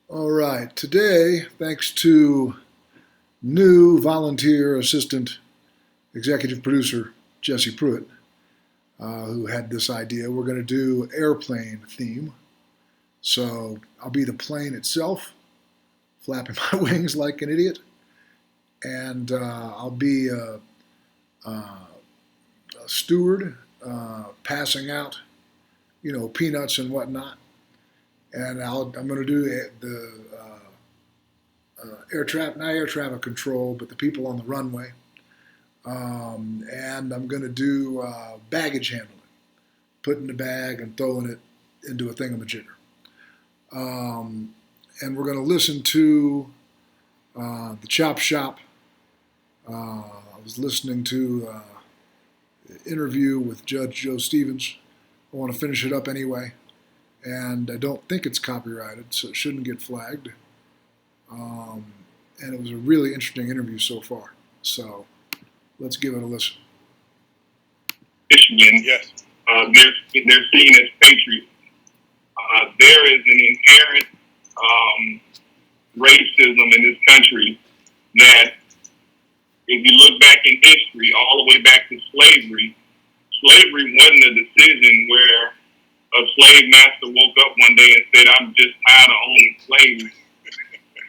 All right, today, thanks to new volunteer assistant executive producer Jesse Pruitt, who had this idea, we're going to do airplane theme. So I'll be the plane itself, flapping my wings like an idiot, and I'll be a steward passing out, peanuts and whatnot. And I'm going to do the not air traffic control, but the people on the runway. And I'm going to do baggage handling, putting the bag and throwing it into a thingamajigger. And we're going to listen to the Chop Shop. I was listening to an interview with Judge Joe Stevens. I want to finish it up anyway. And I don't think it's copyrighted, so it shouldn't get flagged. And it was a really interesting interview so far. So let's give it a listen. Michigan, yes, they're seen as patriots. There is an inherent racism in this country that, if you look back in history, all the way back to slavery wasn't a decision where a slave master woke up one day and said, "I'm just tired of owning slaves."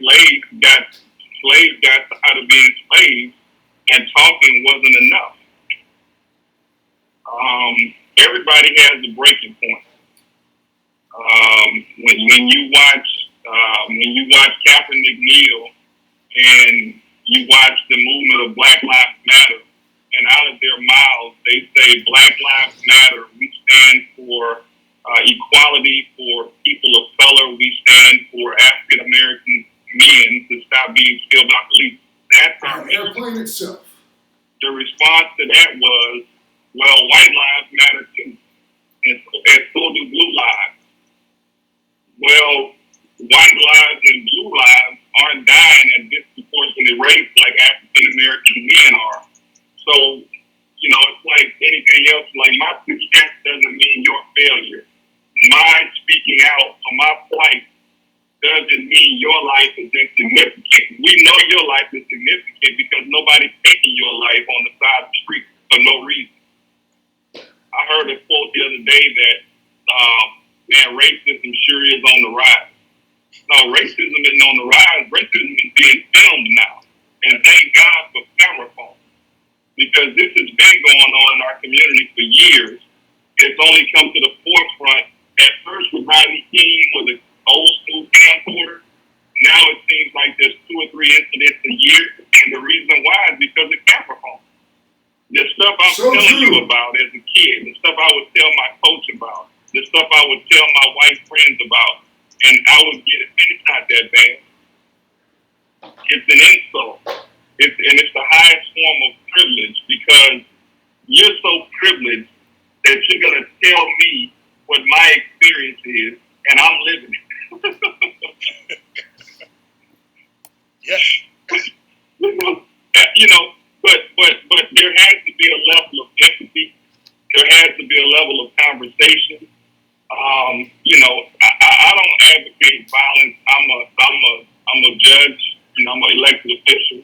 Slaves got tired of being slaves, and talking wasn't enough. Everybody has a breaking point. When you watch Kaepernick kneel and you watch the movement of Black Lives Matter, and out of their mouths they say Black Lives Matter. We stand for equality for people of color. We stand for African American men to stop being killed by police. That's our airplane itself. The response to that was, well, white lives matter too, and so do blue lives. Well, white lives and blue lives aren't dying at disproportionate rates like African American men are. So, it's like anything else. Like, my success doesn't mean your failure. My speaking out for my plight doesn't mean your life is insignificant. We know your life is significant because nobody's taking your life on the side of the street for no reason. I heard a quote the other day that, racism sure is on the rise. No, racism isn't on the rise. Racism is being filmed now. And thank God for camera phones. Because this has been going on in our community for years. It's only come to the forefront. At first with Rodney King was an old school camcorder. Now it seems like there's 2 or 3 incidents a year. And the reason why is because of camera phones. The stuff I was telling you about as a kid, the stuff I would tell my coach about, the stuff I would tell my white friends about, and I would get it, and it's not that bad. It's an insult. It's the highest form of privilege because you're so privileged that you're going to tell me what my experience is, and I'm living it. Yes. But there has to be a level of empathy. There has to be a level of conversation. I don't advocate violence. I'm a judge. I'm an elected official.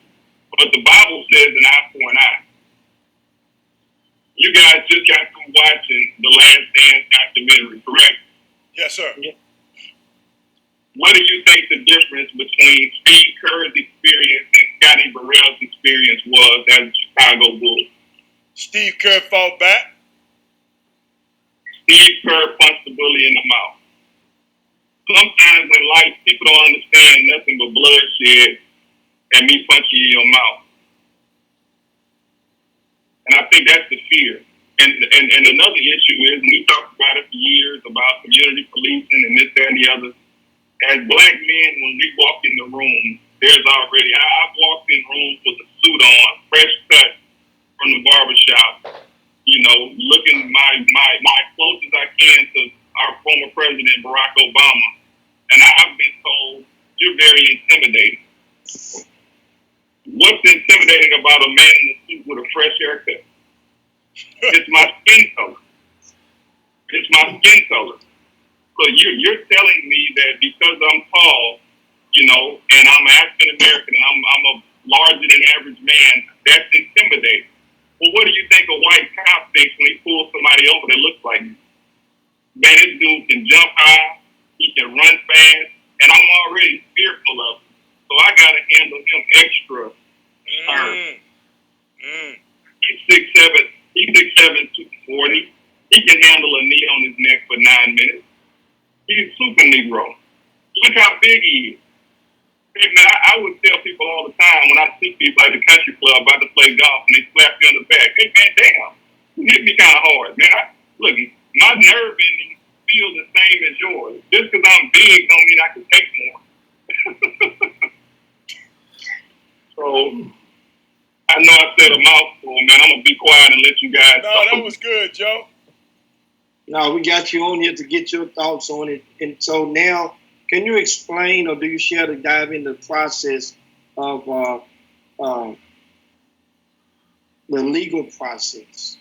But the Bible says an eye for an eye. You guys just got through watching the Last Dance documentary, correct? Yes, sir. Yeah. What do you think the difference between Steve Kerr's experience and Scotty Burrell's experience was as a Chicago Bull? Steve Kerr fought back. Steve Kerr punched the bully in the mouth. Sometimes in life, people don't understand nothing but bloodshed and me punching you in your mouth. And I think that's the fear. And another issue is, and we talked about it for years, about community policing and this, that, and the other. As black men, when we walk in the room, I've walked in rooms with a suit on, fresh cut from the barbershop, looking my close as I can to our former president, Barack Obama. And I've been told, you're very intimidating. What's intimidating about a man in a suit with a fresh haircut? It's my skin color. It's my skin color. So you're telling me that because I'm tall, extra turn. He's 6'7", he's 6'7", 240. He can handle a knee on his neck for 9 minutes. He's super Negro. Look how big he is. And I would tell people all the time when I see people at the country club about to play golf and they slap you on the back, hey man, damn, you hit me kind of hard, man. Look, my nerve endings feel the same as yours. Just because I'm big don't mean I can take more. So I know I said a mouthful, man. I'm gonna be quiet and let you guys. No, that was good, Joe. No, we got you on here to get your thoughts on it. And so now, can you explain or do you share to dive into the process of the legal process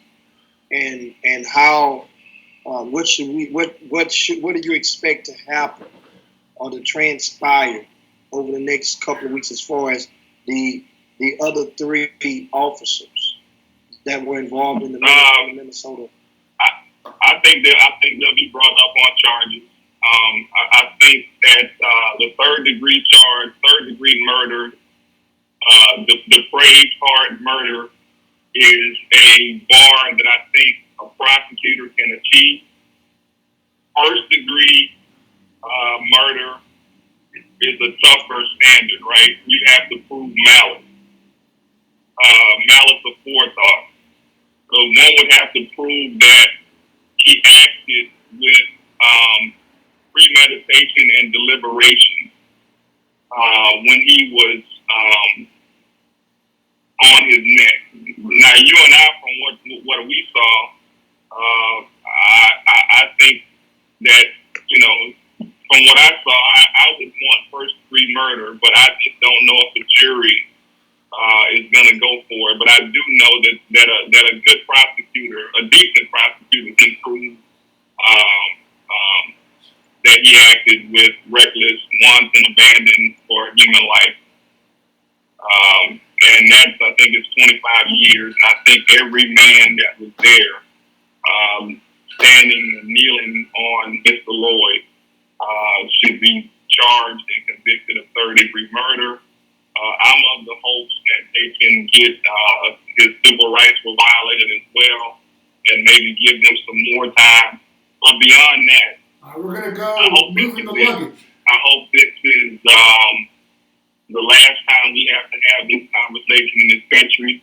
and how what do you expect to happen or to transpire over the next couple of weeks as far as the other 3 officers that were involved in the Minnesota? I think they'll be brought up on charges. I think that the third degree murder, the depraved part murder, is a bar that I think a prosecutor can achieve. First degree murder is a tougher standard, right? You have to prove malice of forethought. So one would have to prove that he acted with premeditation and deliberation when he was on his neck. Now, you and I, from what we saw, I think that, from what I saw, I would want first degree murder, but I just don't know if the jury is going to go for it. But I do know that a good prosecutor, a decent prosecutor, can prove that he acted with reckless wanton abandon for human life. And that's, I think, it's 25 years. And I think every man that was there, standing and kneeling on Mr. Lloyd, should be charged and convicted of third-degree murder. I'm of the hopes that they can get his civil rights were violated as well, and maybe give them some more time. But beyond that, we're going to go moving the luggage. I hope this is the last time we have to have this conversation in this country.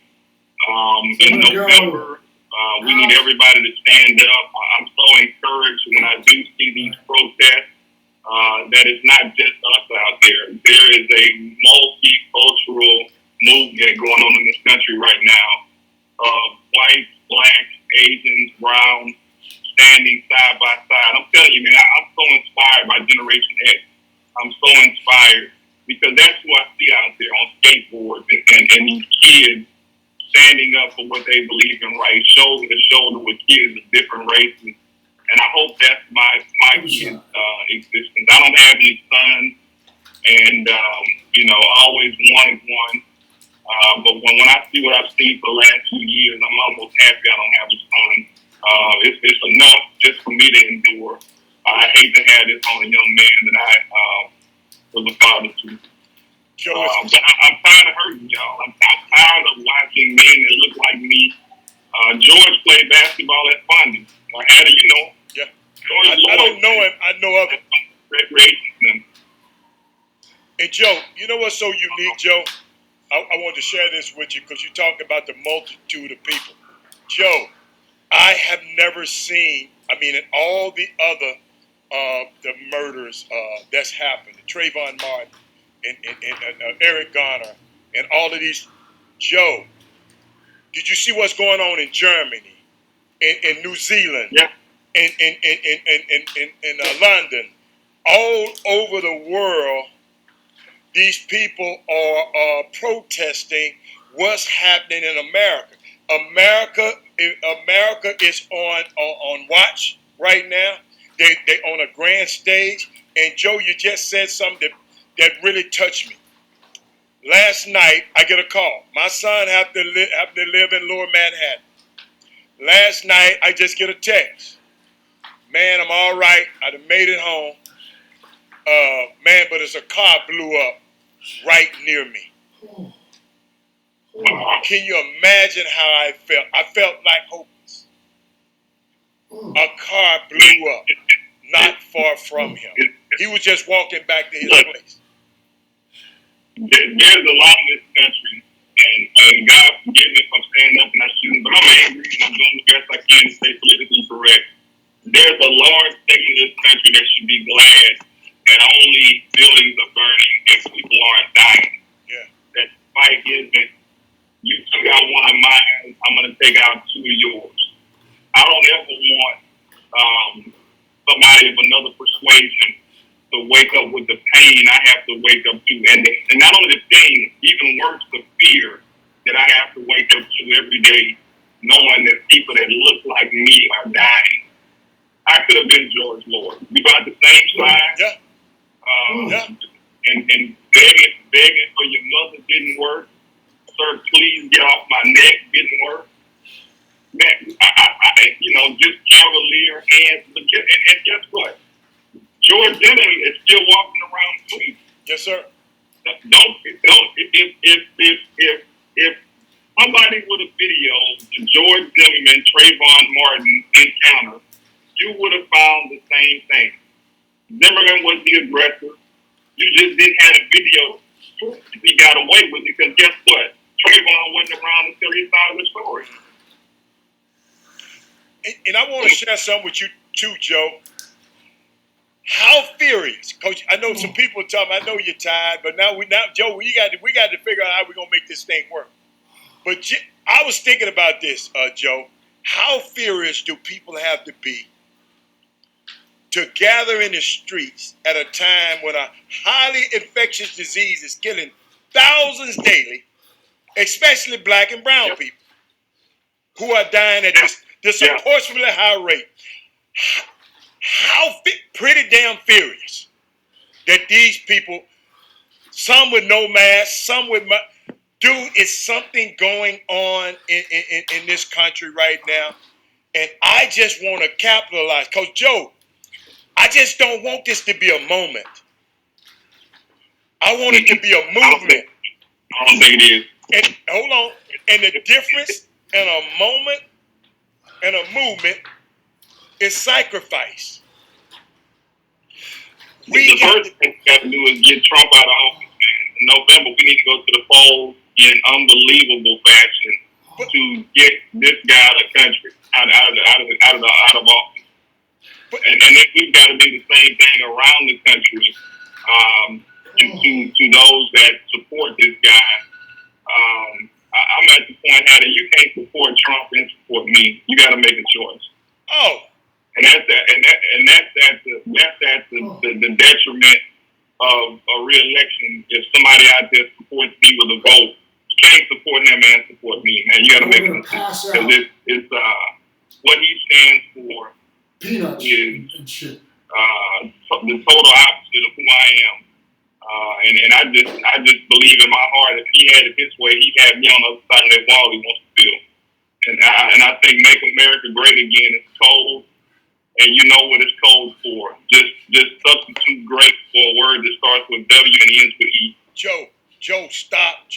In November, we need everybody to stand up. I'm so encouraged when I do see these protests that it's not just us out there. There is a multicultural movement going on in this country right now of whites, blacks, Asians, browns, standing side by side. I'm telling you, man, I'm so inspired by Generation X. I'm so inspired because that's who I see out there on skateboards and these kids standing up for what they believe in, right, shoulder to shoulder with kids of different races. And I hope that's my kids' existence. I don't have any sons, and I always wanted one. But when I see what I've seen for the last 2 years, I'm almost happy I don't have a son. It's enough just for me to endure. I hate to have this on a young man that I was a father to. But I'm tired of hurting y'all. I'm tired of watching men that look like me. George played basketball at Fondy. How do you know him? Yeah. I don't know him. I know of him. Recreation. Hey, Joe, you know what's so unique, Joe? I wanted to share this with you because you talked about the multitude of people. Joe, I have never seen, in all the other the murders that's happened, Trayvon Martin and Eric Garner and all of these. Joe, did you see what's going on in Germany, in New Zealand, yeah, in London, all over the world? These people are protesting what's happening in America. America is on watch right now. They on a grand stage. And Joe, you just said something that really touched me. Last night, I get a call. My son have to live in Lower Manhattan. Last night, I just get a text. Man, I'm all right. I done made it home. Man, but it's a car blew up right near me. Can you imagine how I felt? I felt like hopeless. A car blew up not far from him. He was just walking back to his place. There's a lot in this country, and God forgive me if I'm saying nothing I shouldn't, but I'm angry and I'm doing the best I can to stay politically correct. There's a large segment of this country that should be glad that only buildings are burning and people aren't dying. Yeah. That fight isn't, you took out one of mine, I'm going to take out two of yours. I don't ever want somebody of another persuasion to wake up with the pain I have to wake up to. And not only the pain, even worse, the fear that I have to wake up to every day, knowing that people that look like me are dying. I could have been George Lord. We got the same side. Yeah. And begging for your mother didn't work. Sir, please get off my neck didn't work. Man, I just cavalier hands. And guess what? George Zimmerman is still walking around free. Yes, sir. Don't if somebody would have videoed the George Zimmerman Trayvon Martin encounter, you would have found the same thing. Zimmerman was the aggressor. You just didn't have a video. He got away with it because guess what? Trayvon wasn't around until he thought of the story. And I want to share something with you too, Joe. How furious, Coach? I know some people tell me, I know you're tired, but now Joe, we got to figure out how we're gonna make this thing work. But I was thinking about this, Joe. How furious do people have to be to gather in the streets at a time when a highly infectious disease is killing thousands daily, especially black and brown people, who are dying at this disproportionately high rate? How pretty damn furious that these people, some with no mask, some with dude, is something going on in this country right now, and I just want to capitalize. Coach Joe, I just don't want this to be a moment. I want it to be a movement. I don't think it is. And hold on, and the difference in a moment and a movement is sacrifice. The first thing we got to do is get Trump out of office, man. In November, we need to go to the polls in unbelievable fashion to get this guy out of the country, out of office. And then we've got to do the same thing around the country to those that support this guy. I'm at the point that you can't support Trump and support me. You got to make a choice. Oh. And that's at the detriment of a re-election. If somebody out there supports me with a vote, you can't support him and support me, man. You got to make a decision because it's what he stands for. Peanuts is and shit. The total opposite of who I am. And I just believe in my heart if he had it his way, he'd have me on the other side of that wall he wants to build. And I think Make America Great Again is cold. And you know what it's code for. Just substitute great for a word that starts with W and ends with E. Joe, stop.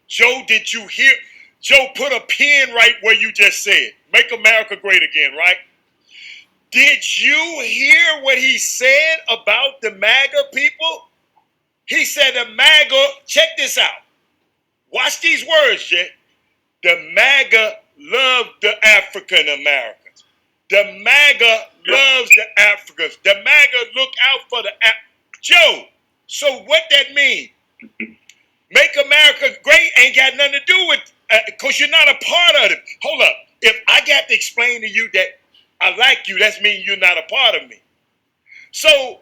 Joe, did you hear? Joe, put a pin right where you just said. Make America great again, right? Did you hear what he said about the MAGA people? He said the MAGA, check this out. Watch these words, Jay. The MAGA love the African Americans. The MAGA loves the Africans. The MAGA look out for the Joe, so what that mean? Make America great ain't got nothing to do with, because you're not a part of it. Hold up. If I got to explain to you that I like you, that means you're not a part of me. So,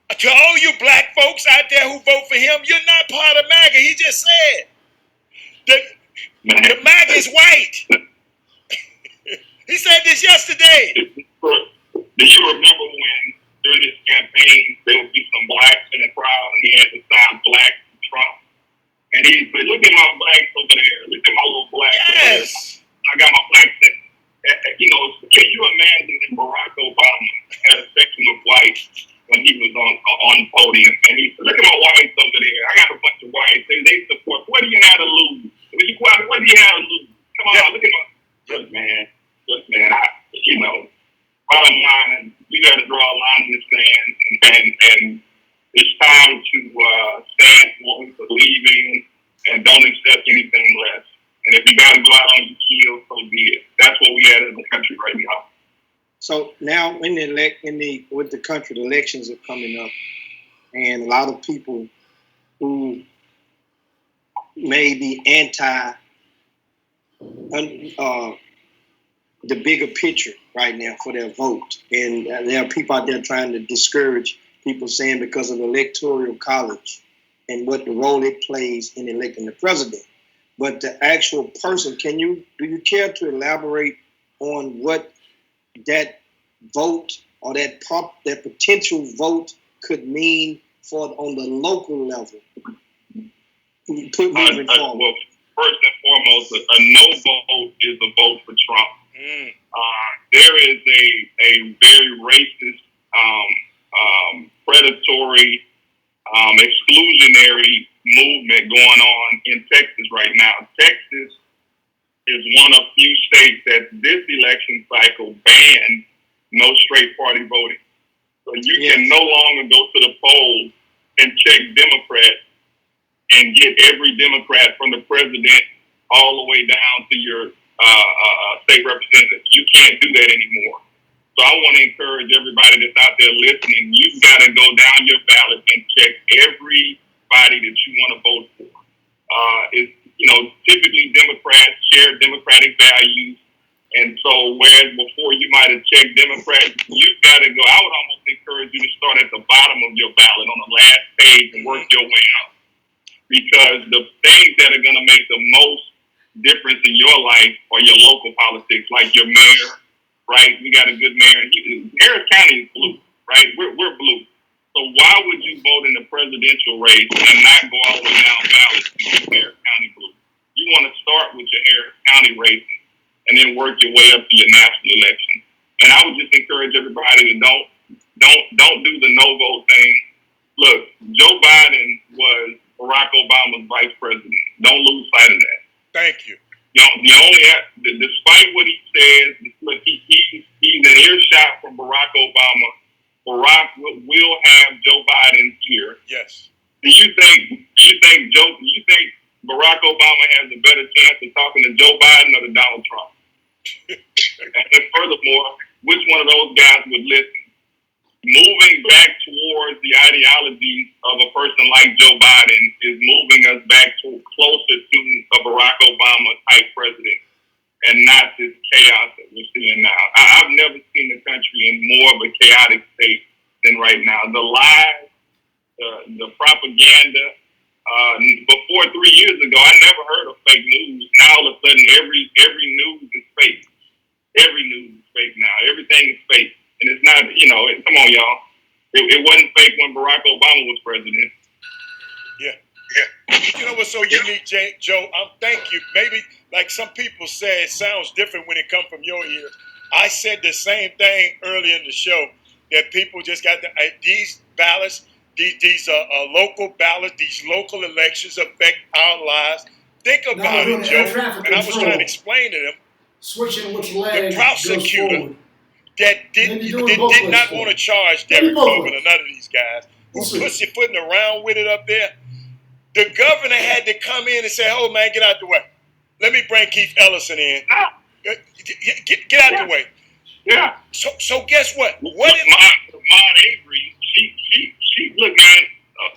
to all you black folks out there who vote for him, you're not part of MAGA. He just said. The MAGA is white. He said this yesterday. Do you remember when during this campaign there would be some blacks in the crowd and he had to sign black to Trump? And he said, look at my blacks over there. Look at my little blacks over there. I got my blacks there. Can you imagine that Barack Obama had a section of whites when he was on the podium, and he said, "Look at my whites over there. I got a bunch of whites. They support. What do you have to lose? What do you have to lose? Come on, look at my look, man. Look, man. Bottom line, we got to draw a line in the sand, and it's time to stand for what we believe in, and don't accept anything less. And if you got to go out on your heels, so be it. That's what we at in the country right now." So now with the country, the elections are coming up, and a lot of people who may be anti the bigger picture right now for their vote, and there are people out there trying to discourage people, saying because of the electoral college and what the role it plays in electing the president. But the actual person, do you care to elaborate on what that vote or that potential vote could mean on the local level? Moving forward. Well, first and foremost, a no vote is a vote for Trump. There is a very racist, predatory, exclusionary movement going on in Texas right now. Texas is one of few states that this election cycle banned no straight party voting. So you can no longer go to the polls and check Democrats and get every Democrat from the president all the way down to your state representatives. You can't do that anymore. So I want to encourage everybody that's out there listening, you've got to go down your ballot and check everybody that you want to vote for. Typically Democrats share Democratic values. And so whereas before you might have checked Democrats, you've got to go. I would almost encourage you to start at the bottom of your ballot on the last page and work your way up. Because the things that are going to make the most difference in your life are your local politics, like your mayor, right? We got a good mayor. Harris County is blue, right? We're blue. So why would you vote in the presidential race and not go all the way down ballot to get Harris County blue? You want to start with your Harris County race and then work your way up to your national election. And I would just encourage everybody to don't do the no vote thing. Look, Joe Biden was Barack Obama's vice president. Don't lose sight of that. Thank you. Despite what he says, look, he's an earshot from Barack Obama. Barack will have Joe Biden here. Yes. Do you think Barack Obama has a better chance of talking to Joe Biden or to Donald Trump? And furthermore, which one of those guys would listen? Moving back towards the ideologies of a person like Joe Biden is moving us back closer to a Barack Obama type president, and not this chaos that we're seeing now. I've never seen the country in more of a chaotic state than right now. The lies, the propaganda. Before 3 years ago, I never heard of fake news. Now all of a sudden, every news is fake. Every news is fake now. Everything is fake. And it's not, come on, y'all. It wasn't fake when Barack Obama was president. Yeah. You know what's so unique, Joe? Thank you. Maybe, like some people say, it sounds different when it comes from your ears. I said the same thing earlier in the show, that people just got these ballots, these local ballots, these local elections affect our lives. Think about it, Joe. And I was trying to explain to them. Switching which leg the prosecutor goes that did not want to charge Derek Coburn or none of these guys who pussyfooting around with it up there. The governor had to come in and say, "Oh man, get out the way. Let me bring Keith Ellison in. Get out the way." Yeah. So guess what? What if Ahmaud Avery? She look, man.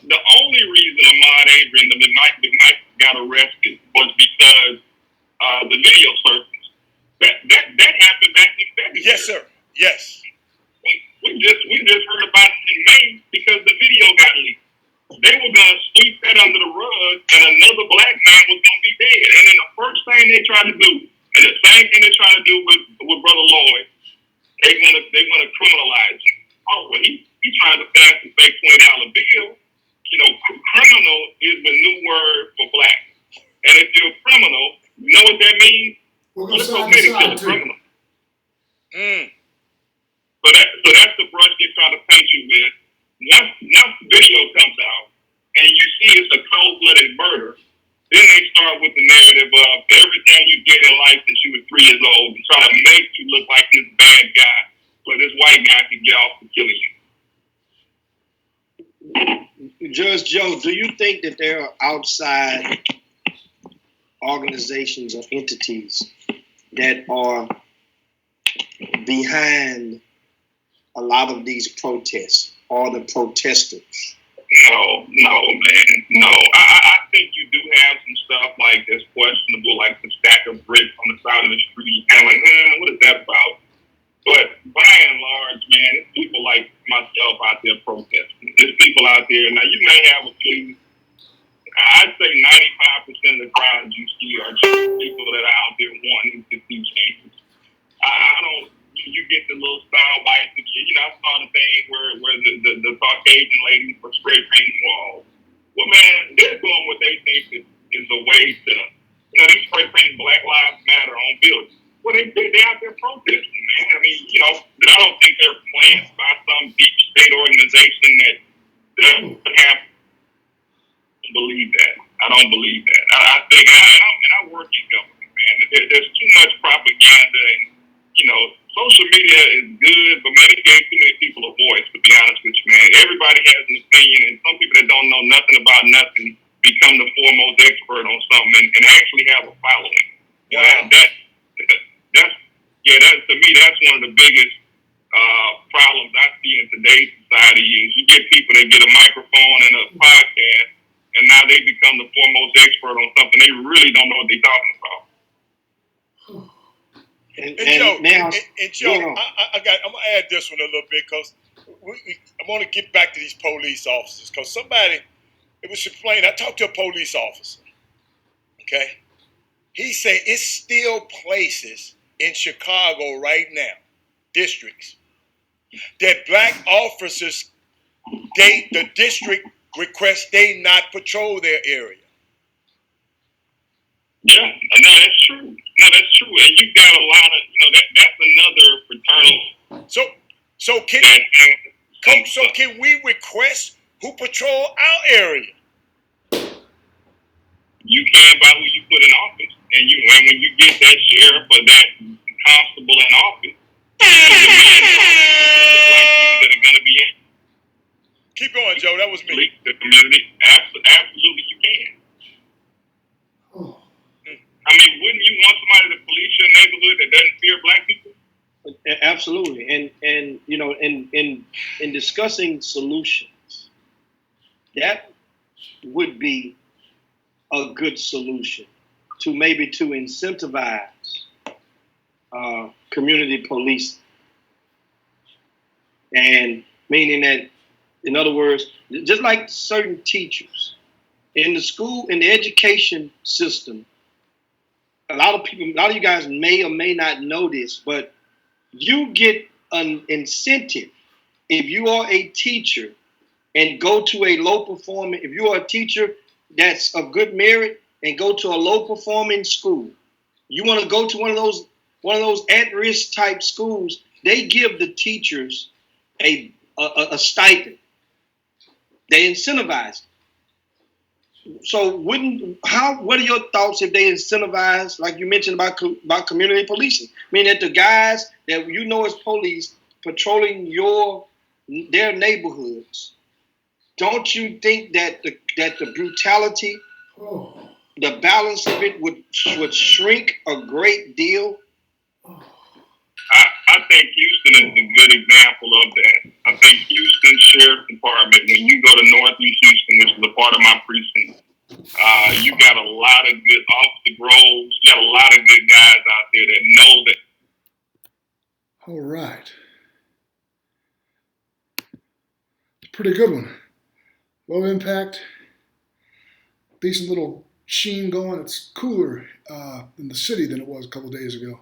The only reason Ahmaud Avery and the Mike got arrested was because the video surfaced. That happened back in February. Yes, sir. Yes. We just heard about it in May because the video got leaked. They were gonna sweep that under the rug, and another black man was gonna be dead. And then the first thing they try to do, and the same thing they try to do with Brother Lloyd, they wanna criminalize him. Oh, well, he trying to pass a fake $20 bill. Criminal is the new word for black. And if you're a criminal, you know what that means? Let's go get a criminal. So that's the brush they try to paint you with. cold-blooded murder, then they start with the narrative of everything you did in life since you were 3 years old and try to make you look like this bad guy so this white guy can get off for killing you. Judge Joe, do you think that there are outside organizations or entities that are behind a lot of these protests or the protesters? No, man. No. I think you do have some stuff like that's questionable, like the stack of bricks on the side of the street. Kind of like, what is that about? But by and large, man, it's people like myself out there protesting. There's people out there. Now, you may have a few. I'd say 95% of the crowds you see are just people that are out there wanting to see changes. I don't. You get the little style bites. I saw the thing where the Caucasian ladies were spray painting walls. Well, man, they're doing what they think is a way to, they spray painting Black Lives Matter on buildings. Well, they're out there protesting, man. I mean, I don't think they're planned by some deep state organization that doesn't have to believe that. I don't believe that. I think, and I work in government, man. There's too much propaganda and, social media is good, but man, it gave too many people a voice, to be honest with you, man. Everybody has an opinion, and some people that don't know nothing about nothing become the foremost expert on something and actually have a following. Wow. That to me, that's one of the biggest problems I see in today's society is you get people that get a microphone and a podcast, and now they become the foremost expert on something they really don't know what they're talking about. And Joe, I'm gonna add this one a little bit because I want to get back to these police officers because it was explained. I talked to a police officer. Okay, he said it's still places in Chicago right now, districts, that black officers, the district requests they not patrol their area. Yeah, no, that's true. And you got a lot of, that's another fraternal. So can we request who patrol our area? You can by who you put in office, and when you get that sheriff or that constable in office, look like you that are going to be in. Keep going, Joe. That was me. The community, absolutely, you can. I mean, wouldn't you want somebody to police your neighborhood that doesn't fear black people? Absolutely, and in discussing solutions, that would be a good solution to incentivize community policing, and meaning that, in other words, just like certain teachers in the education system. A lot of you guys may or may not know this, but you get an incentive if you are a teacher and go to a low performing. If you are a teacher that's of good merit and go to a low performing school, you want to go to one of those at risk type schools. They give the teachers a stipend. They incentivize. So what are your thoughts if they incentivize, like you mentioned about community policing? I mean, that the guys that as police patrolling their neighborhoods, don't you think that the brutality, the balance of it would shrink a great deal? I think Houston is a good example of that. I think Houston Sheriff's Department, when you go to Northeast Houston, which is a part of my precinct, you got a lot of good Officer Groves. You got a lot of good guys out there that know that. All right. It's a pretty good one. Low impact, decent little sheen going. It's cooler in the city than it was a couple days ago.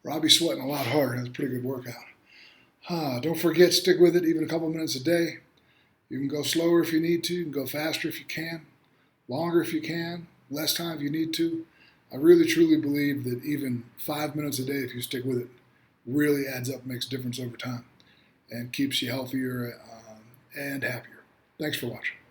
I'll be sweating a lot harder. That's a pretty good workout. Don't forget, stick with it even a couple minutes a day. You can go slower if you need to. You can go faster if you can. Longer if you can. Less time if you need to. I really, truly believe that even 5 minutes a day, if you stick with it, really adds up, makes a difference over time, and keeps you healthier and happier. Thanks for watching.